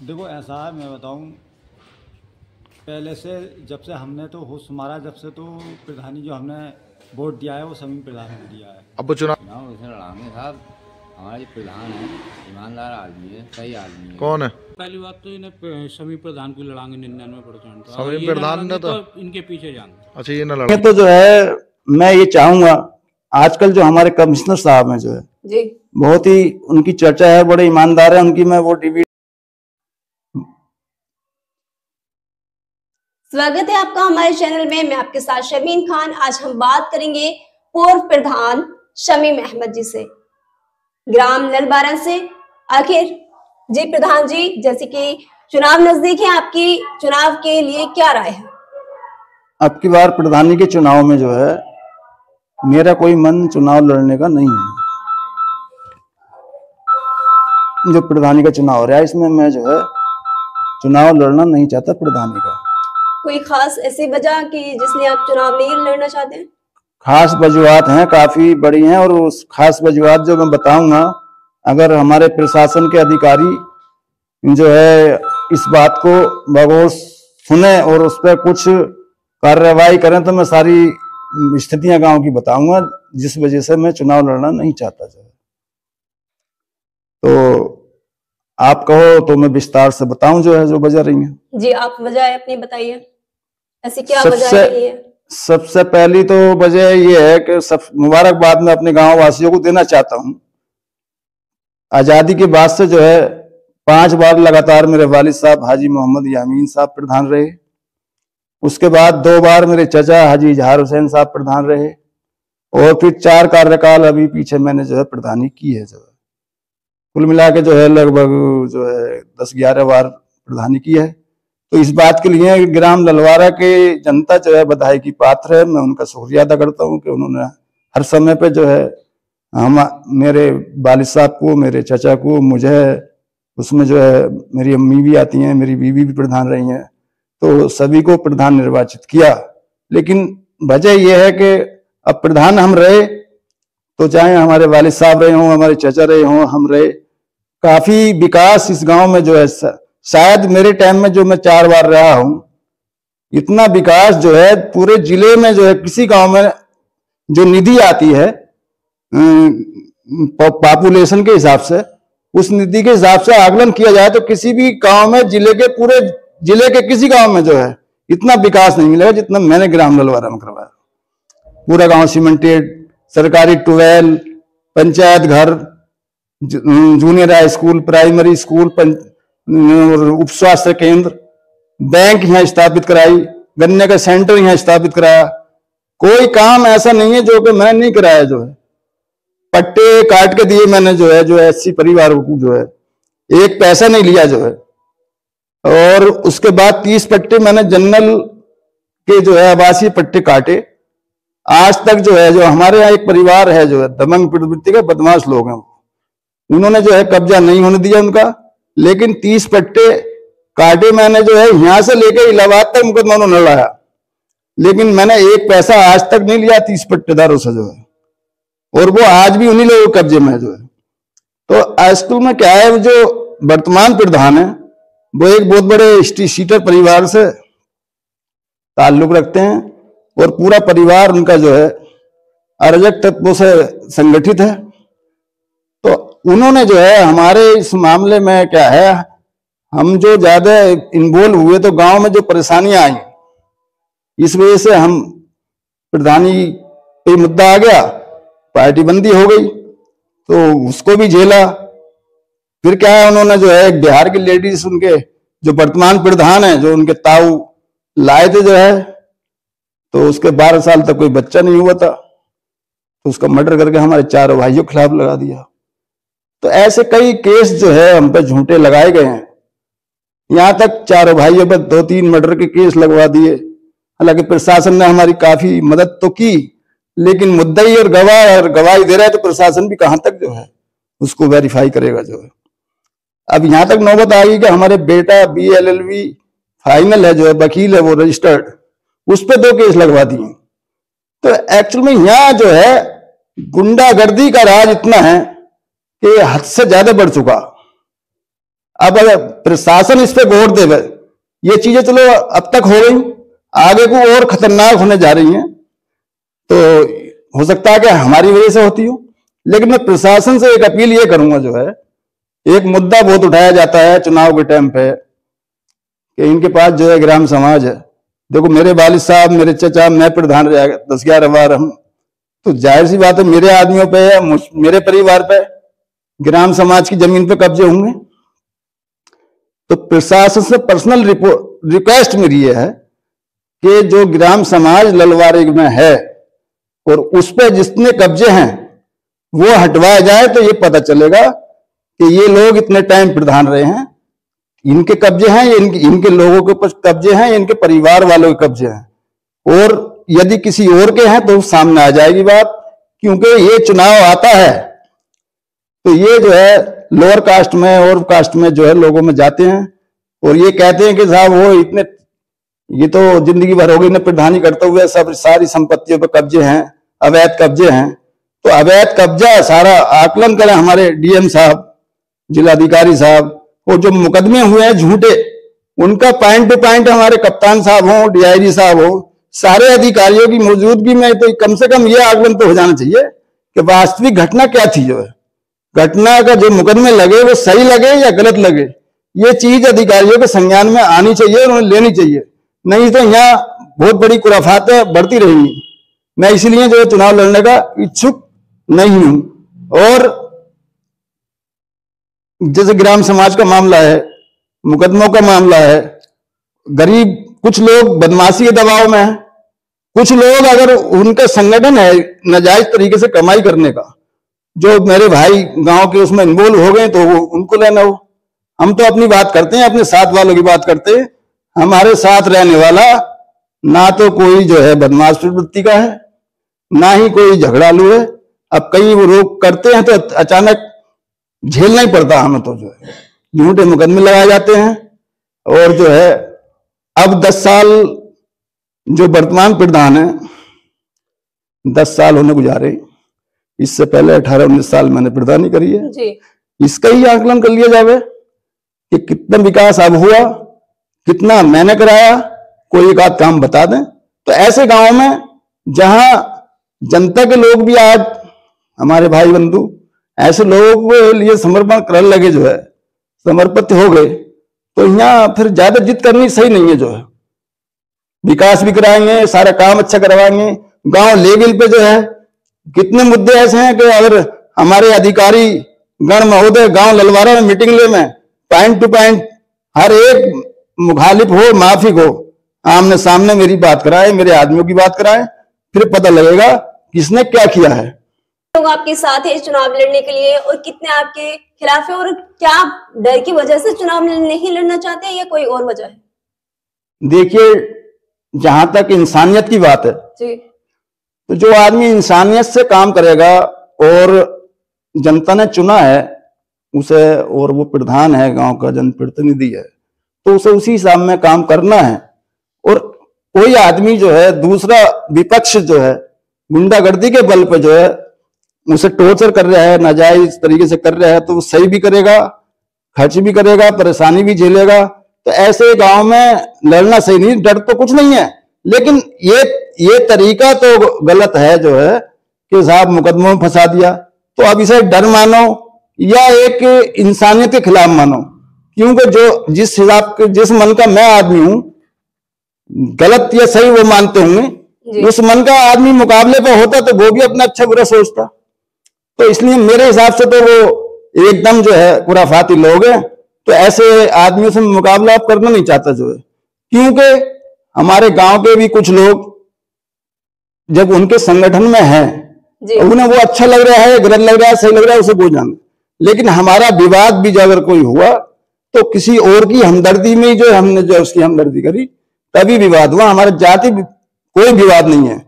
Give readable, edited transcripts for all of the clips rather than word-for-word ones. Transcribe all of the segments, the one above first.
देखो ऐसा है, मैं बताऊं। पहले से जब से हमने तो होश संभाला, जब से तो प्रधानी जो हमने वोट दिया है वो समीम प्रधान को दिया है। अब वो चुनाव चुनाव इसे लड़ाएंगे साहब। हमारा जो प्रधान है ईमानदार आदमी है, सही आदमी है। कौन है? पहली बात तो इन्हें समीर प्रधान को लड़ाएंगे 99%। तो समीर ये ना प्रधान ने लड़ेंगे तो इनके पीछे जाएंगे। अच्छा ये ना लड़ा। तो जो है मैं ये चाहूंगा, आजकल जो हमारे कमिश्नर साहब हैं जो है जी बहुत ही उनकी चर्चा है, बड़े ईमानदार है उनकी। मैं वो टीवी स्वागत है आपका हमारे चैनल में। मैं आपके साथ शर्मीन खान। आज हम बात करेंगे पूर्व प्रधान शमीम अहमद जी से, ग्राम ललबारा से। आखिर जी प्रधान जी, जैसे कि चुनाव नजदीक है, आपकी चुनाव के लिए क्या राय है? अब की बार प्रधानी के चुनाव में जो है मेरा कोई मन चुनाव लड़ने का नहीं है। जो प्रधानी का चुनाव हो रहा है इसमें मैं जो है चुनाव लड़ना नहीं चाहता प्रधानी का। कोई खास ऐसी वजह कि जिसलिए आप चुनाव नहीं लड़ना चाहते हैं? खास वजूहात हैं, काफी बड़ी हैं, और उस खास वजूहात जो मैं बताऊंगा, अगर हमारे प्रशासन के अधिकारी जो है इस बात को बगौर सुने और उस पर कुछ कार्रवाई करें तो मैं सारी स्थितियां गांव की बताऊंगा, जिस वजह से मैं चुनाव लड़ना नहीं चाहता। जो है तो आप कहो तो मैं विस्तार से बताऊं जो है जो वजह रही है। जी आप वजह अपनी बताइए, ऐसी क्या वजह रही है? सबसे पहली तो वजह ये है कि सब मुबारकबाद मैं अपने गांव वासियों को देना चाहता हूं। आजादी के बाद से जो है 5 बार लगातार मेरे वालिद साहब हाजी मोहम्मद यामीन साहब प्रधान रहे। उसके बाद 2 बार मेरे चचा हाजी इजहार हुसैन साहब प्रधान रहे, और फिर 4 कार्यकाल अभी पीछे मैंने जो है प्रधानी की है। जो है कुल मिला के जो है लगभग जो है 10-11 बार प्रधानी की है। तो इस बात के लिए ग्राम ललवारा के जनता जो है बधाई की पात्र है। मैं उनका शुक्रिया अदा करता हूं कि उन्होंने हर समय पे जो है हम मेरे वालिद साहब को, मेरे चचा को, मुझे, उसमें जो है मेरी अम्मी भी आती हैं, मेरी बीवी भी प्रधान रही हैं, तो सभी को प्रधान निर्वाचित किया। लेकिन वजह यह है कि अब प्रधान हम रहे तो चाहे हमारे वालिद साहब रहे हों, हमारे चचा रहे हों, हम रहे, काफी विकास इस गांव में जो है शायद मेरे टाइम में जो मैं 4 बार रहा हूं, इतना विकास जो है पूरे जिले में जो है किसी गांव में जो निधि आती है पॉपुलेशन के हिसाब से, उस निधि के हिसाब से आकलन किया जाए तो किसी भी गांव में, पूरे जिले के किसी गांव में जो है इतना विकास नहीं मिलेगा जितना मैंने ग्राम ललवारा में करवाया। पूरा गांव सीमेंटेड, सरकारी ट्यूबवेल, पंचायत घर, junior high school, primary school, उप स्वास्थ्य केंद्र, बैंक यहाँ स्थापित कराई, गन्ने का सेंटर यहाँ स्थापित कराया। कोई काम ऐसा नहीं है जो कि मैं नहीं कराया। जो है पट्टे काट के दिए मैंने, जो है 80 परिवारों को जो है एक पैसा नहीं लिया जो है। और उसके बाद 30 पट्टे मैंने जनरल के जो है आवासीय पट्टे काटे। आज तक जो है जो हमारे यहाँ एक परिवार है जो है दबंग प्रवृत्ति के बदमाश लोग हैं, उन्होंने जो है कब्जा नहीं होने दिया उनका, लेकिन 30 पट्टे काटे मैंने जो है, यहां से लेकर इलाहाबाद तक मुकदमा उन्होंने लड़ाया, लेकिन मैंने एक पैसा आज तक नहीं लिया 30 पट्टेदारों से जो है, और वो आज भी उन्हीं लोगों के कब्जे में है जो है। तो असल में क्या है, जो वर्तमान प्रधान है वो एक बहुत बड़े स्टीटर परिवार से ताल्लुक रखते हैं, और पूरा परिवार उनका जो है अराजक तत्वों से संगठित है। तो उन्होंने जो है हमारे इस मामले में क्या है, हम जो ज्यादा इन्वॉल्व हुए तो गांव में जो परेशानियां आई, इस वजह से हम प्रधानी पे मुद्दा आ गया, पार्टी बंदी हो गई, तो उसको भी झेला। फिर क्या है, उन्होंने जो है बिहार की लेडीज, उनके जो वर्तमान प्रधान है, जो उनके ताऊ लाए थे जो है, तो उसके 12 साल तक कोई बच्चा नहीं हुआ था, तो उसका मर्डर करके हमारे 4 भाइयों के खिलाफ लगा दिया। तो ऐसे कई केस जो है हम पे झूठे लगाए गए हैं। यहां तक 4 भाइयों पर 2-3 मर्डर के केस लगवा दिए। हालांकि प्रशासन ने हमारी काफी मदद तो की, लेकिन मुद्दई और गवाही दे रहा है तो प्रशासन भी कहां तक जो है उसको वेरीफाई करेगा जो है। अब यहां तक नौबत आ गई कि हमारे बेटा BLLB फाइनल है जो है, वकील है वो रजिस्टर्ड, उस पर 2 केस लगवा दिए। तो एक्चुअल में यहाँ जो है गुंडागर्दी का राज इतना है कि हद से ज्यादा बढ़ चुका। अब अगर प्रशासन इस पे गौर देवे, ये चीजें चलो अब तक हो गई, आगे को और खतरनाक होने जा रही हैं, तो हो सकता है कि हमारी वजह से होती हो। लेकिन मैं प्रशासन से एक अपील ये करूंगा, जो है एक मुद्दा बहुत उठाया जाता है चुनाव के टाइम पे कि इनके पास जो है ग्राम समाज है। देखो मेरे वालिद साहब, मेरे चचा, मैं प्रधान रहा 10-11 बार, हम तो जाहिर सी बात है मेरे आदमियों पे या मेरे परिवार पे ग्राम समाज की जमीन पे कब्जे होंगे। तो प्रशासन से पर्सनल रिक्वेस्ट मेरी ये है कि जो ग्राम समाज ललवारे में है और उस पे जितने कब्जे हैं वो हटवाया जाए, तो ये पता चलेगा कि ये लोग इतने टाइम प्रधान रहे हैं, इनके कब्जे हैं, इनके लोगों के पास कब्जे हैं, इनके परिवार वालों के कब्जे हैं। और यदि किसी और के हैं तो सामने आ जाएगी बात, क्योंकि ये चुनाव आता है तो ये जो है लोअर कास्ट में और कास्ट में जो है लोगों में जाते हैं और ये कहते हैं कि साहब वो इतने, ये तो जिंदगी भर हो गई ना प्रधानी करते हुए, सब सारी संपत्तियों पर कब्जे हैं, अवैध कब्जे हैं। तो अवैध कब्जा सारा आकलन करें हमारे डीएम साहब, जिलाधिकारी साहब, और जो मुकदमे हुए हैं झूठे, उनका पॉइंट टू पॉइंट हमारे कप्तान साहब हो, डीआईजी साहब हो, सारे अधिकारियों की मौजूदगी में तो कम से कम ये आकलन तो हो जाना चाहिए कि वास्तविक घटना क्या थी, जो है घटना का जो मुकदमे लगे वो सही लगे या गलत लगे, ये चीज अधिकारियों के संज्ञान में आनी चाहिए और उन्हें लेनी चाहिए। नहीं तो यहाँ बहुत बड़ी खुराफातें बढ़ती रहेंगी। मैं इसलिए जो चुनाव लड़ने का इच्छुक नहीं हूं। और जैसे ग्राम समाज का मामला है, मुकदमों का मामला है, गरीब कुछ लोग बदमाशी के दबाव में है, कुछ लोग अगर उनका संगठन है नाजायज तरीके से कमाई करने का, जो मेरे भाई गांव के उसमें इन्वॉल्व हो गए तो वो उनको लेना हो। हम तो अपनी बात करते हैं, अपने साथ वालों की बात करते हैं। हमारे साथ रहने वाला ना तो कोई जो है बदमाश प्रवृत्ति का है, ना ही कोई झगड़ालू है। अब कई वो लोग करते हैं तो अचानक झेलना ही पड़ता है हमें, तो जो है झूठे मुकदमे लगाए जाते हैं। और जो है अब 10 साल जो वर्तमान प्रधान है, 10 साल होने को जा रहे, इससे पहले 18-19 साल मैंने प्रधानी करी है जी। इसका ही आकलन कर लिया जावे कि कितना विकास अब हुआ, कितना मैंने कराया, कोई एक आध काम बता दें। तो ऐसे गांव में जहां जनता के लोग भी आज हमारे भाई बंधु ऐसे लोगों के लिए समर्पण करने लगे, जो है समर्पित हो गए, तो यहाँ फिर ज्यादा जिद करनी सही नहीं है। जो है विकास भी कराएंगे, सारा काम अच्छा करवाएंगे। गांव लेवल पे जो है कितने मुद्दे ऐसे हैं कि अगर हमारे अधिकारी गण महोदय गांव ललवारा में मीटिंग ले में पॉइंट टू पॉइंट हर एक मुखालिफ हो, माफिक हो, आमने सामने मेरी बात कराए, मेरे आदमियों की बात कराए, फिर पता लगेगा किसने क्या किया है। लोग आपके साथ है चुनाव लड़ने के लिए और कितने आपके खिलाफ है, और क्या डर की वजह से चुनाव नहीं लड़ना चाहते हैं या कोई और वजह है? देखिए जहां तक इंसानियत की बात है जी, तो जो आदमी इंसानियत से काम करेगा और जनता ने चुना है उसे, और वो प्रधान है गांव का, जनप्रतिनिधि है, तो उसे उसी हिसाब में काम करना है। और कोई आदमी जो है दूसरा विपक्ष जो है गुंडागर्दी के बल पे जो है उसे टॉर्चर कर रहा है, नाजायज तरीके से कर रहा है, तो वो सही भी करेगा, खर्च भी करेगा, परेशानी भी झेलेगा। तो ऐसे गांव में लड़ना सही नहीं। डर तो कुछ नहीं है, लेकिन ये तरीका तो गलत है, जो है कि साहब मुकदमों में फंसा दिया। तो अब इसे डर मानो या एक इंसानियत के खिलाफ मानो, क्योंकि जो जिस हिसाब के जिस मन का मैं आदमी हूं, गलत या सही वो मानते होंगे, उस मन का आदमी मुकाबले पे होता तो वो भी अपना अच्छा बुरा सोचता। तो इसलिए मेरे हिसाब से तो वो एकदम जो है खुराफाती लोग हैं, तो ऐसे आदमियों से मुकाबला आप करना नहीं चाहता जो है। क्योंकि हमारे गांव के भी कुछ लोग जब उनके संगठन में हैं, उन्हें वो अच्छा लग रहा है, गलत लग रहा है, सही लग रहा है, उसे वो जाने। लेकिन हमारा विवाद भी जो अगर कोई हुआ तो किसी और की हमदर्दी में जो हमने जो उसकी हमदर्दी करी तभी विवाद हुआ। हमारे जाति कोई विवाद नहीं है।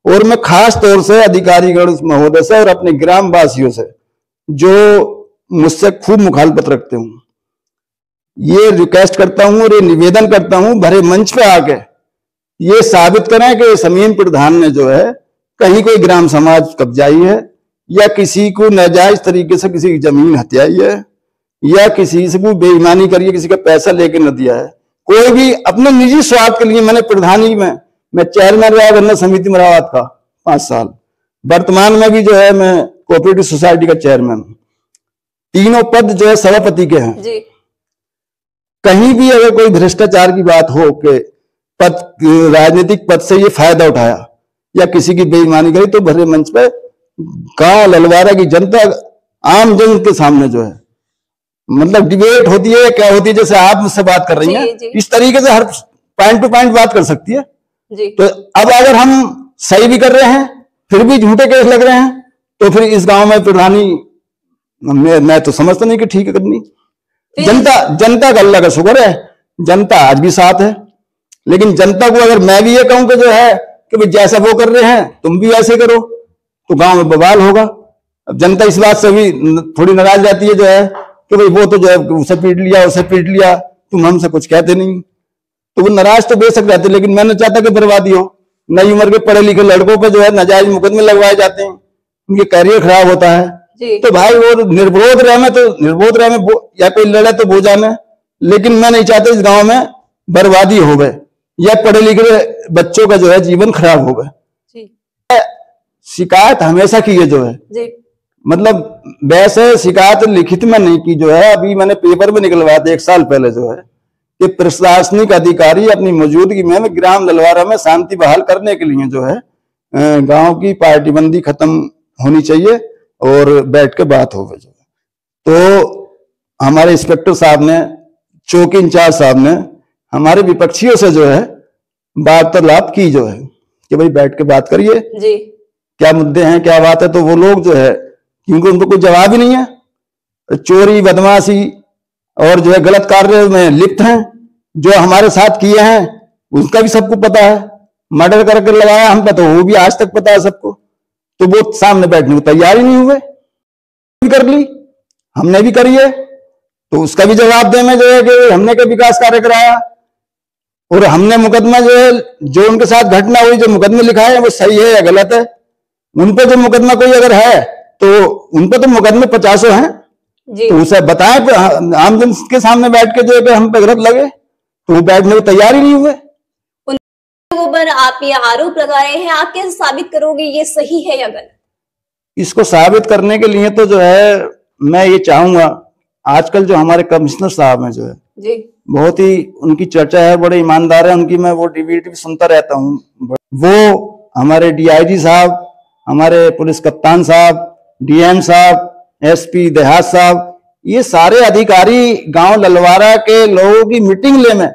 और मैं खास तौर से अधिकारीगण महोदय से और अपने ग्राम वासियों से जो मुझसे खूब मुखालफत रखते हूं, ये रिक्वेस्ट करता हूं और ये निवेदन करता हूं, भरे मंच पे आके ये साबित करें कि शमीम प्रधान ने जो है कहीं कोई ग्राम समाज कब्जाई है या किसी को नाजायज तरीके से किसी की जमीन हत्याई है या किसी से कोई बेईमानी करिए, किसी का पैसा लेके न दिया है, कोई भी अपने निजी स्वार्थ के लिए। मैंने प्रधानी में मैं चेयरमैन रहा गन्ना समिति मरावात का 5 साल, वर्तमान में भी जो है मैं कोऑपरेटिव सोसाइटी का चेयरमैन। तीनों पद जो है सभापति के हैं जी। कहीं भी अगर कोई भ्रष्टाचार की बात हो कि पद, राजनीतिक पद से ये फायदा उठाया या किसी की बेईमानी करी, तो भरे मंच पे गांव ललवारा की जनता, आम जन के सामने जो है मतलब डिबेट होती है, क्या होती है, जैसे आप मुझसे बात कर रही हैं, इस तरीके से हर पॉइंट टू पॉइंट बात कर सकती है जी। तो अब अगर हम सही भी कर रहे हैं फिर भी झूठे केस लग रहे हैं, तो फिर इस गांव में प्रधानी मैं तो समझता नहीं कि ठीक है करनी। जनता का अल्लाह का शुक्र है, जनता आज भी साथ है। लेकिन जनता को अगर मैं भी ये कहूं कि जो है कि भाई जैसा वो कर रहे हैं तुम भी ऐसे करो, तो गांव में बवाल होगा। अब जनता इस बात से भी थोड़ी नाराज रहती है जो है कि भाई वो तो जो है उसे पीट लिया, तुम हमसे कुछ कहते नहीं, तो वो नाराज तो बेशक रहते। लेकिन मैं नहीं चाहता कि बर्बादी हो। नई उम्र के पढ़े लिखे लड़कों पे जो है नाजायज मुकदमे लगवाए जाते हैं, उनके कैरियर खराब होता है जी। तो भाई वो निर्विरोध रहे में या कोई लड़े तो वो जाने, लेकिन मैं नहीं चाहता इस गांव में बर्बादी हो गए या पढ़े लिखे बच्चों का जो है जीवन खराब हो गए। शिकायत हमेशा की है जो है जी। मतलब वैसे शिकायत लिखित में नहीं की जो है, अभी मैंने पेपर में निकलवाया था 1 साल पहले जो है कि प्रशासनिक अधिकारी अपनी मौजूदगी में ग्राम ललवारा में शांति बहाल करने के लिए जो है गांव की पार्टीबंदी खत्म होनी चाहिए और बैठ के बात हो। तो हमारे इंस्पेक्टर साहब ने, चौकी इंचार्ज साहब ने हमारे विपक्षियों से जो है वार्तालाप की जो है कि भाई बैठ के बात करिए जी, क्या मुद्दे हैं, क्या बात है। तो वो लोग जो है, क्योंकि उनको कोई जवाब ही नहीं है, चोरी बदमाशी और जो है गलत कार्य में लिप्त हैं, जो हमारे साथ किए हैं उसका भी सबको पता है। मर्डर करके लगाया हम पे, तो वो भी आज तक पता है सबको। तो वो सामने बैठने को तैयार ही नहीं हुए। कर ली, हमने भी करी है, तो उसका भी जवाब देने जो है कि हमने क्या विकास कार्य कराया, और हमने मुकदमा जो है, जो उनके साथ घटना हुई, जो मुकदमे लिखा है वो सही है या गलत है। उन पे जो मुकदमा कोई अगर है तो उन पे तो मुकदमे 50 हैं जी। तो उसे बताएं, आम जन के सामने बैठ के जो है हम पे गलत लगे, तो वो बैठने को तैयार ही नहीं हुए। उन लोगों पर आप ये आरोप लगा रहे हैं, आप कैसे साबित करोगे ये सही है या गलत? इसको साबित करने के लिए तो जो है मैं ये चाहूंगा, आजकल जो हमारे कमिश्नर साहब हैं जो है जी, बहुत ही उनकी चर्चा है, बड़े ईमानदार है उनकी, मैं वो डीवीडी भी सुनता रहता हूँ। वो हमारे डीआईजी साहब, हमारे पुलिस कप्तान साहब, डीएम साहब, एसपी देहात साहब, ये सारे अधिकारी गांव ललवारा के लोगों की मीटिंग ले में,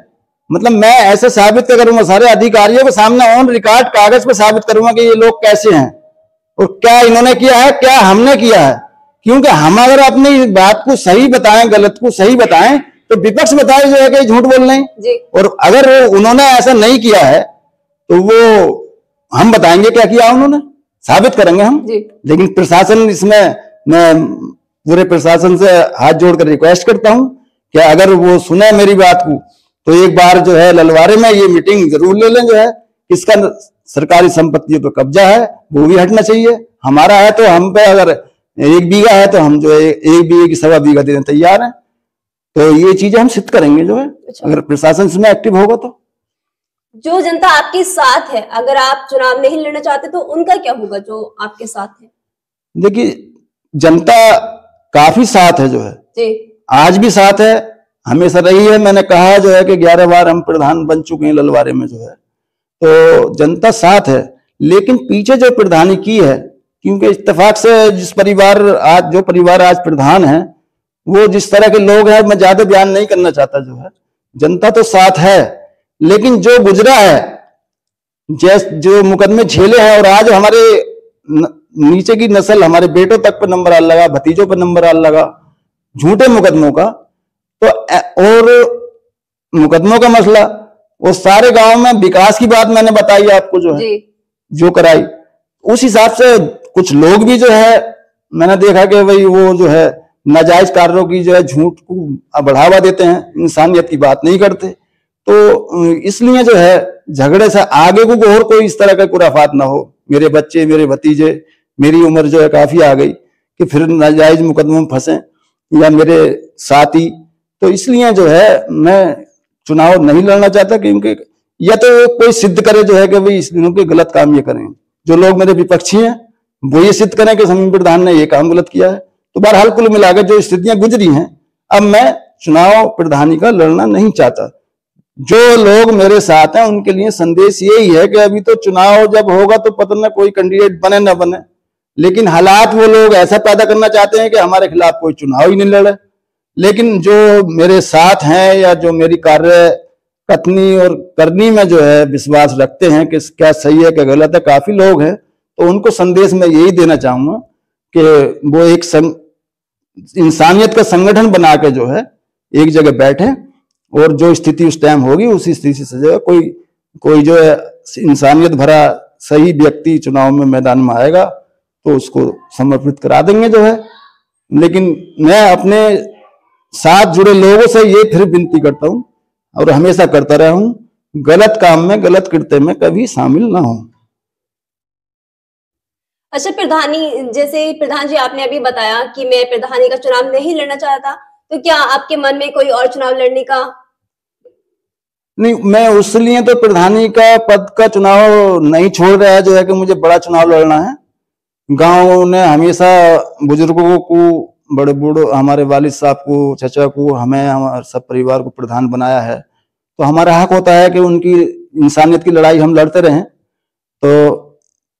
मतलब मैं ऐसे साबित करूंगा सारे अधिकारियों के सामने ऑन रिकॉर्ड कागज पे साबित करूंगा कि ये लोग कैसे हैं और क्या इन्होंने किया है, क्या हमने किया है। क्योंकि हम अगर अपनी बात को सही बताएं, गलत को सही बताएं, तो विपक्ष बताए जो है कि झूठ बोल रहे हैं, और अगर उन्होंने ऐसा नहीं किया है तो वो हम बताएंगे क्या किया उन्होंने, साबित करेंगे हम। लेकिन प्रशासन, इसमें मैं पूरे प्रशासन से हाथ जोड़कर रिक्वेस्ट करता हूं कि अगर वो सुने मेरी बात को, तो एक बार जो है ललवारे में ये मीटिंग जरूर ले लें। जो है किसका सरकारी संपत्तियों पर कब्जा है वो भी हटना चाहिए। हमारा है तो हम पे अगर 1 बीघा है तो हम जो है 1 बीघे की 1.25 बीघा देने तैयार हैं। तो ये चीजें हम सिद्ध करेंगे जो है, अगर प्रशासन इसमें एक्टिव होगा तो। जो जनता आपके साथ है, अगर आप चुनाव नहीं लड़ना चाहते तो उनका क्या होगा जो आपके साथ है? देखिए, जनता काफी साथ है जो है जी, आज भी साथ है, हमेशा रही है। मैंने कहा जो है कि 11 बार हम प्रधान बन चुके हैं ललवारे में जो है, तो जनता साथ है। लेकिन पीछे जो प्रधानी की है, क्योंकि इत्तेफाक से जो परिवार आज प्रधान है, वो जिस तरह के लोग हैं, मैं ज्यादा बयान नहीं करना चाहता जो है। जनता तो साथ है, लेकिन जो गुजरा है, जो मुकदमे झेले हैं, और आज हमारे नीचे की नस्ल, हमारे बेटों तक पर नंबर आल लगा, भतीजों पर नंबर आल लगा झूठे मुकदमों का, तो और मुकदमों का मसला, वो सारे गांव में विकास की बात मैंने बताई आपको जो है, जो कराई, उस हिसाब से कुछ लोग भी जो है मैंने देखा कि भाई वो जो है नाजायज कार्यों की जो है झूठ को बढ़ावा देते हैं, इंसानियत की बात नहीं करते। तो इसलिए जो है झगड़े से आगे को और कोई इस तरह का खुराफात ना हो। मेरे बच्चे, मेरे भतीजे, मेरी उम्र जो है काफी आ गई कि फिर नाजायज मुकदमों में फंसे, या मेरे साथी, तो इसलिए जो है मैं चुनाव नहीं लड़ना चाहता, क्योंकि या तो कोई सिद्ध करे जो है कि भाई इस दिनों के गलत काम ये करें, जो लोग मेरे विपक्षी हैं वो ये सिद्ध करें कि शमी प्रधान ने ये काम गलत किया है। तो बहरहाल कुल मिलाकर जो स्थितियां गुजरी हैं, अब मैं चुनाव प्रधानी का लड़ना नहीं चाहता। जो लोग मेरे साथ हैं उनके लिए संदेश यही है कि अभी तो चुनाव जब होगा तो पता न कोई कैंडिडेट बने न बने, लेकिन हालात वो लोग ऐसा पैदा करना चाहते हैं कि हमारे खिलाफ कोई चुनाव ही नहीं लड़े। लेकिन जो मेरे साथ हैं या जो मेरी कार्य कथनी और करनी में जो है विश्वास रखते हैं कि क्या सही है क्या गलत है, काफी लोग हैं, तो उनको संदेश मैं यही देना चाहूंगा कि वो एक इंसानियत का संगठन बना के जो है एक जगह बैठे और जो स्थिति उस टाइम होगी उसी स्थिति से जो है कोई जो है इंसानियत भरा सही व्यक्ति चुनाव में मैदान में आएगा तो उसको समर्पित करा देंगे जो है। लेकिन मैं अपने साथ जुड़े लोगों से ये फिर विनती करता हूं और हमेशा करता रहा हूं, गलत काम में गलत कृत्य में कभी शामिल ना हो। अच्छा प्रधानी, जैसे प्रधान जी आपने अभी बताया कि मैं प्रधानी का चुनाव नहीं लड़ना चाहता, तो क्या आपके मन में कोई और चुनाव लड़ने का? नहीं, मैं उसलिए तो प्रधानी का पद का चुनाव नहीं छोड़ रहा है जो है कि मुझे बड़ा चुनाव लड़ना है। गांव ने हमेशा बुजुर्गों को, बड़े बूढ़ों, हमारे वालिद साहब को, चचा को, हमें, हमारे सब परिवार को प्रधान बनाया है, तो हमारा हक होता है कि उनकी इंसानियत की लड़ाई हम लड़ते रहें। तो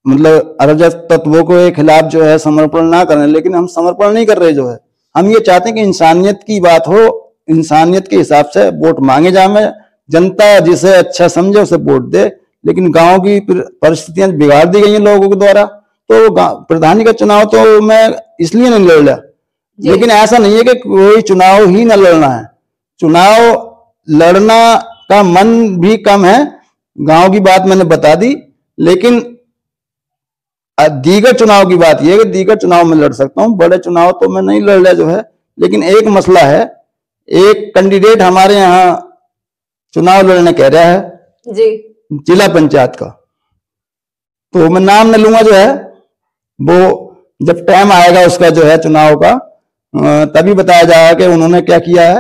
मतलब अराजक तत्वों के खिलाफ जो है समर्पण ना करें, लेकिन हम समर्पण नहीं कर रहे जो है, हम ये चाहते हैं कि इंसानियत की बात हो, इंसानियत के हिसाब से वोट मांगे जाए, जनता जिसे अच्छा समझे उसे वोट दे। लेकिन गांव की परिस्थितियां बिगाड़ दी गई हैं लोगों के द्वारा, तो प्रधानी का चुनाव तो मैं इसलिए नहीं लड़ रहा। लेकिन ऐसा नहीं है कि कोई चुनाव ही न लड़ना है, चुनाव लड़ना का मन भी कम है। गांव की बात मैंने बता दी, लेकिन दीगर चुनाव की बात यह है कि दीगर चुनाव में लड़ सकता हूं, बड़े चुनाव तो मैं नहीं लड़ रहा जो है। लेकिन एक मसला है, एक कैंडिडेट हमारे यहाँ चुनाव लड़ने कह रहा है जी, जिला पंचायत का, तो मैं नाम न लूंगा जो है, वो जब टाइम आएगा उसका जो है चुनाव का, तभी बताया जाएगा कि उन्होंने क्या किया है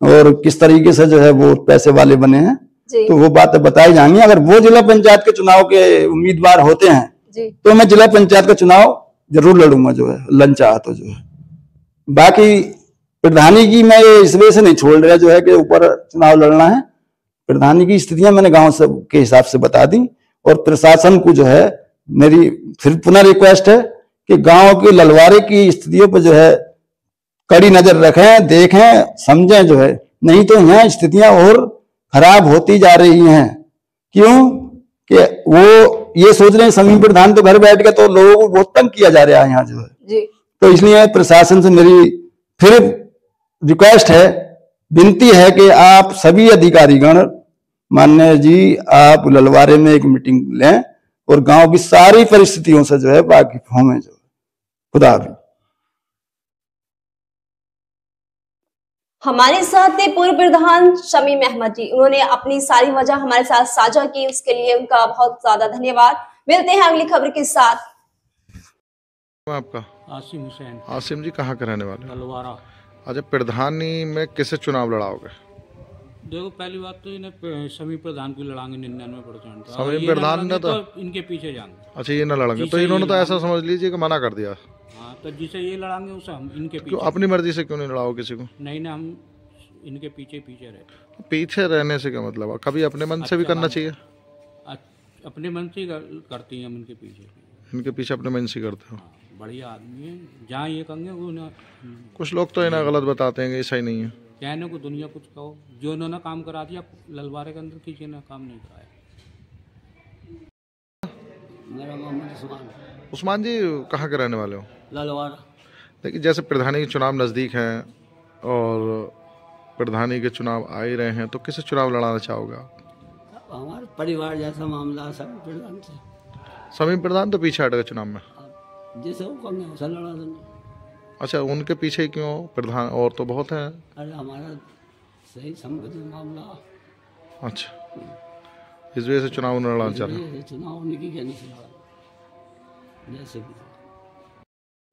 और किस तरीके से जो है वो पैसे वाले बने हैं, तो वो बातें बताई जाएंगी। अगर वो जिला पंचायत के चुनाव के उम्मीदवार होते हैं तो मैं जिला पंचायत का चुनाव जरूर लड़ूंगा जो है, लन चाहा तो जो है। बाकी प्रधानी की मैं इस वजह से नहीं छोड़ रहा जो है कि ऊपर चुनाव लड़ना है। प्रधानी की स्थितियां मैंने गांव से के हिसाब से बता दी, और प्रशासन को जो है मेरी फिर पुनः रिक्वेस्ट है कि गांव के ललवारे की स्थितियों पर जो है कड़ी नजर रखें, देखें, समझें जो है, नहीं तो यहाँ स्थितियां और खराब होती जा रही हैं। क्यों कि वो ये सोच रहे हैं शमी प्रधान तो घर बैठ के, तो लोगों को बहुत तंग किया जा रहा है यहाँ जो है जी। तो इसलिए प्रशासन से मेरी फिर रिक्वेस्ट है, विनती है कि आप सभी अधिकारीगण, माननीय जी, आप ललवारे में एक मीटिंग लें और गांव की सारी परिस्थितियों से जो है वाकिफ हों जो। खुदा हाफिज। हमारे साथ थे पूर्व प्रधान शमी अहमद जी, उन्होंने अपनी सारी वजह हमारे साथ साझा की, उसके लिए उनका बहुत ज्यादा धन्यवाद। मिलते हैं अगली खबर के साथ। आपका आसिम हुसैन। आसिम जी कहाँ के रहने वाले? ललवारा। अच्छा, प्रधानी में किसे चुनाव लड़ाओगे? देखो, पहली बात तो इन्हें शमी प्रधान को लड़ाएंगे 99%। शमी प्रधान ने तो इनके पीछे जाएंगे। अच्छा, ये ना लड़ेंगे तो इन्होंने तो ऐसा समझ लीजिए कि मना कर दिया। हाँ, तो जिसे ये लड़ाएंगे उसे हम इनके पीछे। अपनी मर्जी से क्यों नहीं लड़ाओ किसी को? नहीं ना, हम इनके पीछे रहते। पीछे रहने से क्या मतलब? कभी अपने मन से भी करना चाहिए। अपने मन से करती हैं हम इनके पीछे। इनके पीछे अपने मन से करते हो? बढ़िया आदमी है, जहाँ ये कहेंगे वो ना। कुछ लोग तो इन्हें गलत बताते हैं कि ऐसा ही नहीं है। कहने को दुनिया कुछ कहो, जो इन्होंने काम करा दिया ललवारे के अंदर किसी ने काम नहीं कराया। मेरा मोहम्मद उस्मान जी कहाँ के रहने वाले हो? ललवारा। देखिए, जैसे प्रधानी के चुनाव नज़दीक हैं और प्रधानी के चुनाव आ ही रहे हैं, तो किसे चुनाव लड़ाना चाहोगे आप? हमारे परिवार जैसा मामला सब प्रधान से। शमी प्रधान तो पीछे हट गए चुनाव में। जैसे वो कहेंगे वैसा लड़ा देंगे। अच्छा, उनके पीछे क्यों? प्रधान और तो बहुत हैं। अरे हमारा सही संगठन मामला। अच्छा, इस वजह से चुनाव न लड़ना चाह रहे? चुनाव उनकी कहने से लड़ा। जैसे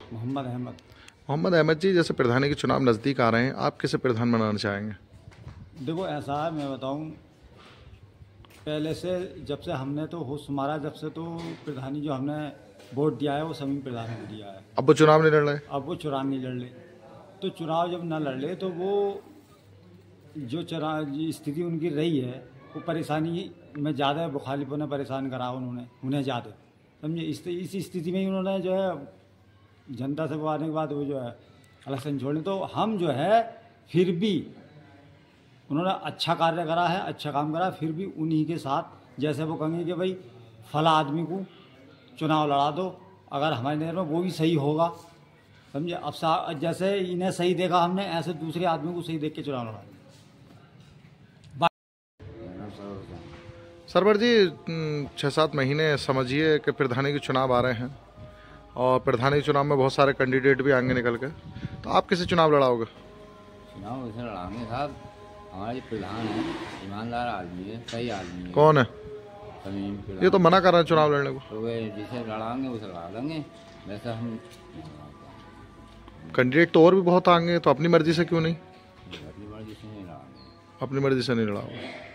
मोहम्मद अहमद। मोहम्मद अहमद जी, जैसे प्रधानी के चुनाव नज़दीक आ रहे हैं, आप किसे प्रधान बनाना चाहेंगे? देखो ऐसा है, मैं बताऊं, पहले से जब से हमने तो होश संभाला, जब से तो प्रधानी जो हमने वोट दिया है वो शमीम प्रधान को दिया है। अब वो चुनाव नहीं लड़ रहे? अब वो चुनाव नहीं लड़ ले, तो चुनाव जब ना लड़ ले तो वो जो चुनाव स्थिति उनकी रही है वो परेशानी में ज़्यादा बुखालिफों ने परेशान करा उन्हें ज़्यादा, समझे। इस स्थिति में ही उन्होंने जो है जनता से वो आने के बाद वो जो है इलेक्शन छोड़ने, तो हम जो है फिर भी उन्होंने अच्छा कार्य करा है, अच्छा काम करा, फिर भी उन्हीं के साथ, जैसे वो कहेंगे कि भाई फला आदमी को चुनाव लड़ा दो, अगर हमारे नज़र में वो भी सही होगा, समझे। अब जैसे इन्हें सही देखा हमने, ऐसे दूसरे आदमी को सही देख के चुनाव लड़ा। सरवर जी, 6-7 महीने समझिए कि प्रधानी के चुनाव आ रहे हैं और प्रधानी के चुनाव में बहुत सारे कैंडिडेट भी आएंगे निकल के, तो आप किसे चुनाव लड़ाओगे? चुनाव उसे लड़ाएंगे साहब, हमारे जो प्रधान है ईमानदार आदमी है, सही आदमी है। कौन है? शमीम प्रधान। ये तो मना कर रहे हैं चुनाव लड़ने को। तो वे जिसे लड़ाएंगे उसे लड़ा देंगे, वैसे हम कैंडिडेट तो और भी बहुत आएंगे, तो अपनी मर्जी से क्यों नहीं? अपनी मर्जी से नहीं लड़ाएंगे। अपनी मर्जी से नहीं लड़ाओगे?